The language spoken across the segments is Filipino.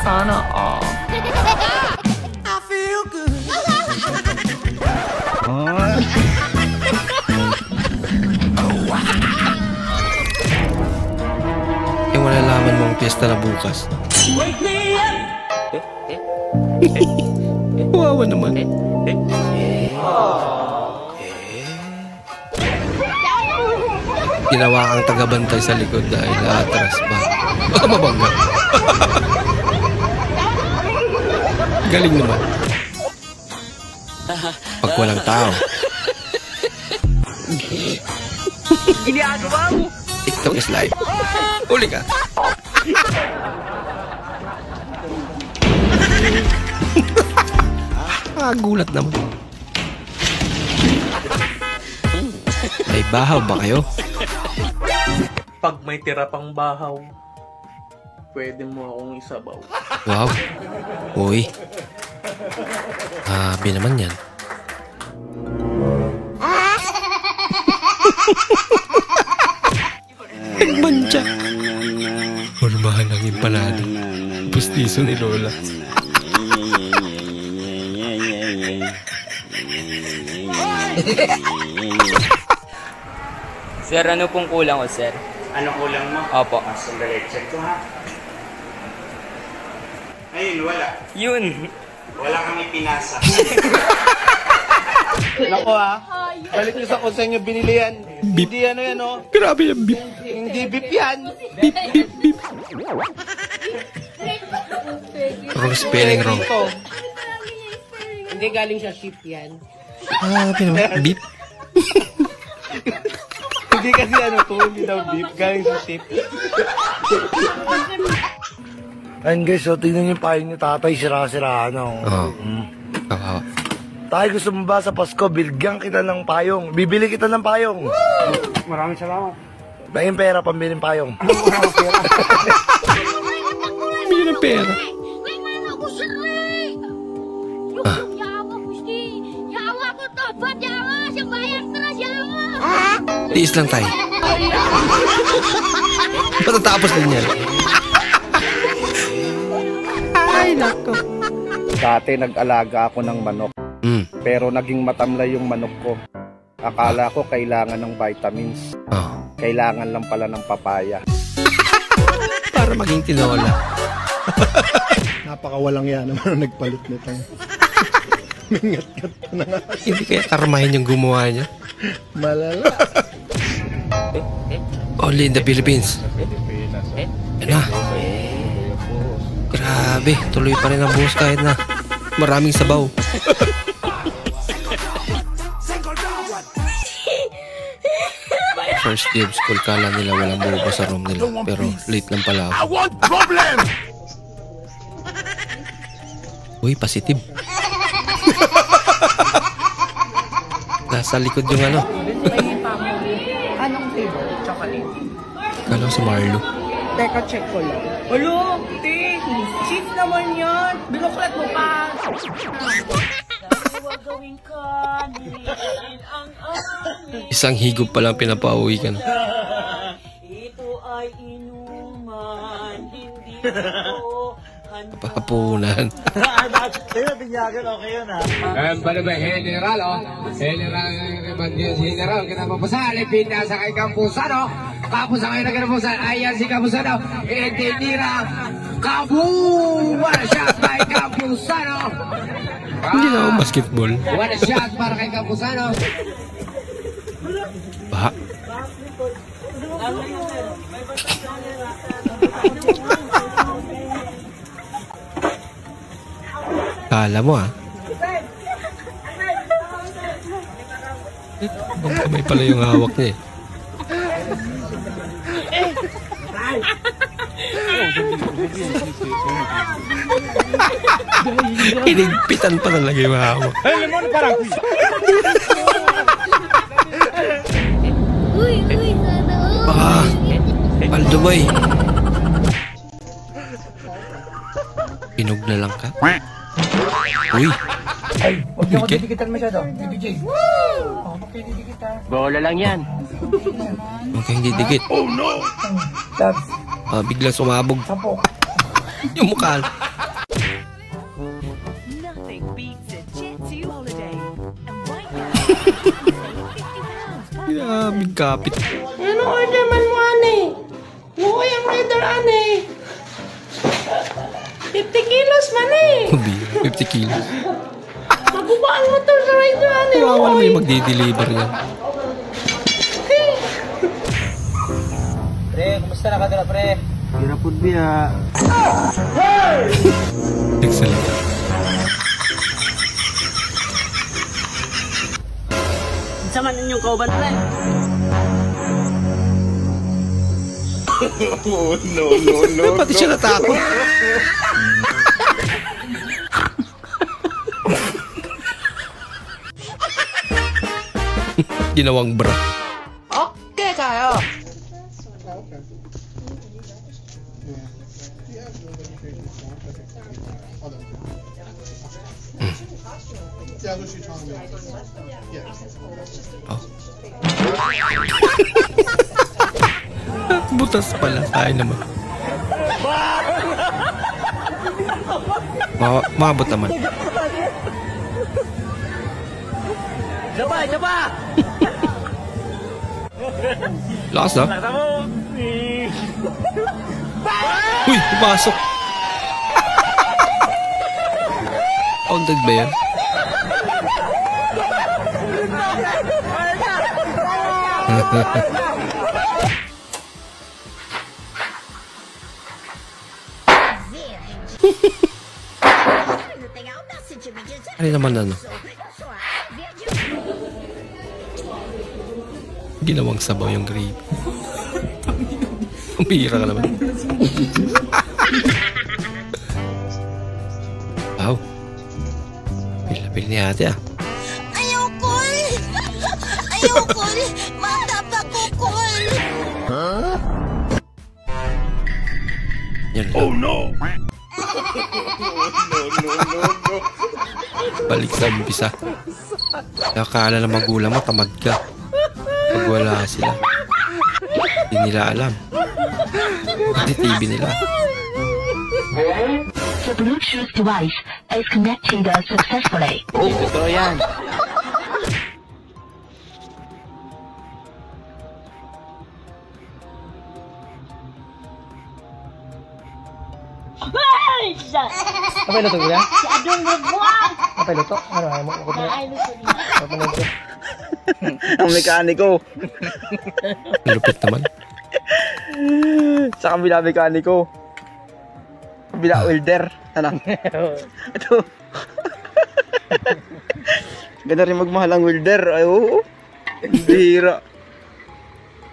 Sana all. I feel good. Yung malalaman mong piyesta na bukas. Wawa naman. Ginawa kang tagabantay sa likod dahil atras ba? Baka mabangga. Galing naman. Pag walang tao. Ginagawa mo. TikTok is live. Uli ka. Gulat naman. May bahaw ba kayo? Pag may tira pang bahaw, pwede mo akong isabaw. Wow. Uy. Grabe naman yan. Nagmantya. Formahan ng empanada. Pustiso ni Lola. Sir, ano pong kulang ko, sir? Ano kulang mo? Opo. Sandali, check ko ha. Ayun, wala. Yun. Wala kami pinasa. Nako ha, balik niyo sa kung saan niyo binili yan. Beep. Hindi ano yan o. Grabe yung beep. Hindi beef yan. Beep, beep, beep. Wrong spelling wrong. Hindi galing sa ship yan. Beep. Hindi kasi ano to, hindi daw beef. Galing sa ship. Ayun guys, so tingnan niyo pa yung tatay, sira-sira ano. Oo. Kawawa. Tay, gusto mo ba sa Pasko, bilgyan kita ng payong. Bibili kita ng payong. Maraming salamat. Dahil pera, pambiling payong. Bili ng pera. Tiis lang tayo. Matatapos din yan. Ay, nako. Dati nag-alaga ako ng manok. Pero naging matamlay yung manok ko. Akala ko kailangan ng vitamins. Kailangan lang pala ng papaya. Para maging tinola. Napakawalang yan naman nagpalit nito. Mingat-gat na nga. Hindi kaya karmahin yung gumawa niya. Malala. Only in the Philippines. Yan na. Grabe, tuloy pa rin ang buhos kahit na maraming sabaw. First day of school, kala nila walang buo sa room nila. Pero late lang pala ako. I want problem! Uy, positive. Nasa likod yung ano. Anong flavor? Chocolate. Kala ko si Marlo. Teka, check ko lang. Alo, te, cheese naman yan. Binuklat mo pa. Isang higop pa lang pinapauwi ka na. Ito ay inuman, hindi ito Pahapunan. Bale ba, General, oh. General, kinapapasali, pinasa kay Kampusano. Kapusa kayo na kinapusan, ayan si Kampusano. Itinira, One shot kay Kampusano. Hindi na ako basketball. One shot para kay Kampusano. Baha. Kala mo Bang kamay pala yung hawak niya Inigpitan pa talaga yung hawak. Baka Palduboy, pinog na lang ka. Uy! Ay, huwag niyo ako didikitan masyado. DJ. Huwag kayo didikitan. Bola lang yan. Huwag kayong didikit. Oh no! Tabs. Bigla sumabog. Sapok. Yung mukha. Grabing kapit. Ano order man mo, ane? Luoy ang order, ane. 50 kilos man eh. 50 kilos. Magubaan mo to sa rider, ane. Kawawa naman yung magdi-deliver yan. Pre, kumusta na ka pre? Hirap po biya. Excellent. Sama ninyong kauban, pre. No. Pati siya natakot. Ginawang bra. Okay kayo. Butas pala. Ay naman. Maabot naman. Jaba! Lakas na. Uy, ipasok. Pounded ba yan? Ano naman ano? Ginawang sabaw yung gravy. Umbira ka naman. Wow. Pila-pila ni ate ah. Ayoko! Mata pa ko, Kol! Huh? Yan lang. Oh no! No. Balik sa umpisa. Nakakala na magulang mo, tamad ka. Pag wala sila. Hindi nila alam. Hindi TV nila. The Bluetooth device is connected successfully. Totoo yan. Apa luto gila? Si Adong magbuang! Apa luto? Ano ayaw mo? Ay, luto niya. Ang mekaniko. Lupit naman. Sa kabila mekaniko. Kabila welder. Ano? Ito. Ganda rin magmahal ang welder. Ay, oo. Bihira.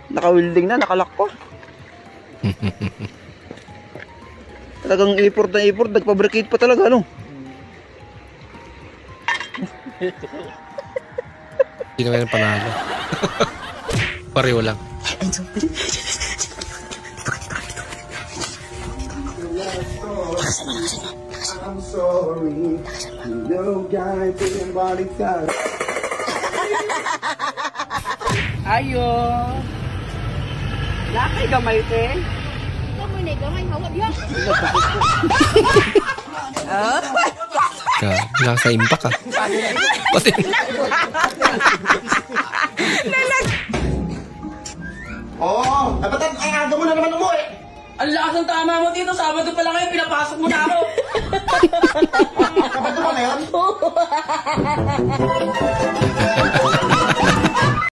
Naka-welding na, nakalak pa. Talagang effort na effort, nagpabricate pa talaga, ano? Hindi naman yung panalo. Pareho lang. I'm sorry. No guy taking body time. Ayo. Lakay gamay te. Kamu ni gamay hawat dia. Lang sa impact ah. Pati. Oh, dapat ang aga mo na naman umuwi. Ang lakas ng tama mo dito. Sabado pa lang kayo, pinapasok mo na ako. Kapag ba na yun?